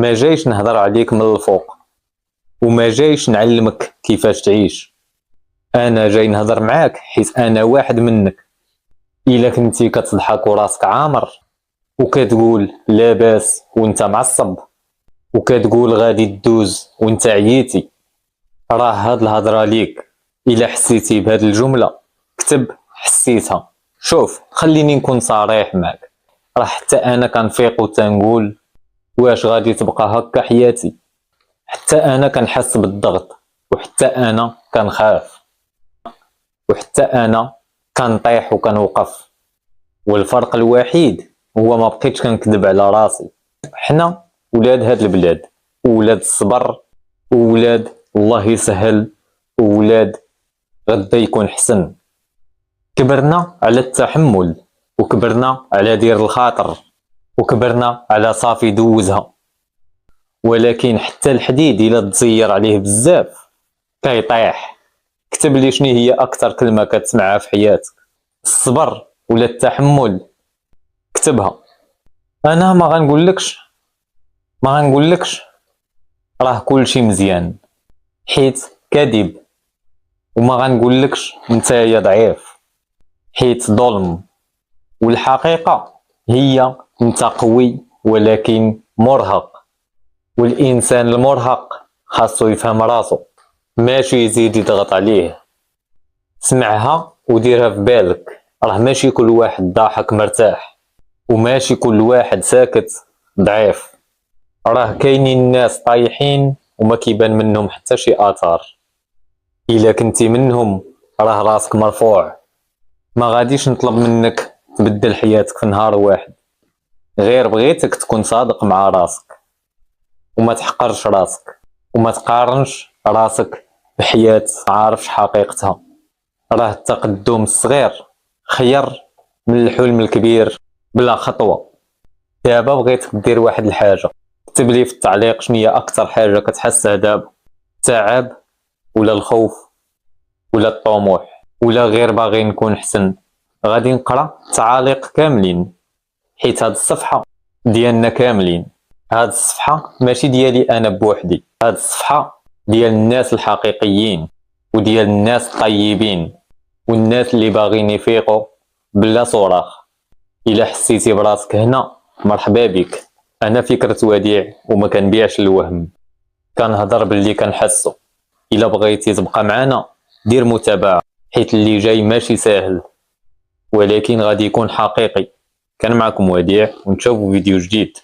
ما جايش نهضر عليك من الفوق، وما جايش نعلمك كيفاش تعيش. انا جاي نهضر معاك حيت انا واحد منك. الا كنتي كتضحك وراسك عامر وكتقول لاباس وانت معصب وكتقول غادي تدوز وانت عييتي، راه هاد الهضره ليك. الا حسيتي بهاد الجمله كتب حسيتها. شوف، خليني نكون صريح معك، راه حتى انا كنفيق وتنقول واش غادي تبقى هكا حياتي. حتى انا كنحس بالضغط، وحتى انا كنخاف، وحتى انا كنطيح وكنوقف. والفرق الوحيد هو ما بقيتش كنكذب على راسي. حنا ولاد هاد البلاد، ولاد الصبر، ولاد الله يسهل، ولاد غدا يكون حسن. كبرنا على التحمل، وكبرنا على دير الخاطر، وكبرنا على صافي دوزها. ولكن حتى الحديد الا تزير عليه بزاف كيطيح. كتب لي شنو هي اكثر كلمه كتسمعها في حياتك، الصبر ولا التحمل؟ كتبها. انا ما غنقولكش راه كلشي مزيان، حيت كذب. وما غنقولكش نتايا ضعيف، حيت ظلم. والحقيقه هي انت قوي ولكن مرهق. والانسان المرهق خاصو يفهم راسو، ماشي يزيد يضغط عليه. سمعها وديرها في بالك، راه ماشي كل واحد ضاحك مرتاح، وماشي كل واحد ساكت ضعيف. راه كاينين ناس طايحين وما كيبان منهم حتى شي اثار. الا كنتي منهم راه راسك مرفوع. ما غاديش نطلب منك تبدل حياتك في نهار واحد، غير بغيتك تكون صادق مع راسك، وما تحقرش راسك، وما تقارنش راسك بحياة عارفش حقيقتها. راه التقدم الصغير خير من الحلم الكبير بلا خطوة. دابا بغيتك دير واحد الحاجة، اكتب لي في التعليق شنو هي اكثر حاجة كتحسها دابا، التعب ولا الخوف ولا الطموح ولا غير باغي نكون حسن. غادي نقرا التعاليق كاملين، حيت هاد الصفحة ديالنا كاملين. هاد الصفحة ماشي ديالي انا بوحدي، هاد الصفحة ديال الناس الحقيقيين، وديال الناس الطيبين، والناس اللي باغيين يفيقوا بلا صراخ. الا حسيتي براسك هنا مرحبا بك. انا فكرة وديع وما كنبيعش الوهم، كنهضر باللي كنحسو. الا بغيتي تبقى معنا دير متابعة، حيت اللي جاي ماشي ساهل ولكن غادي يكون حقيقي. كان معكم وديع، ونشوفوا فيديو جديد.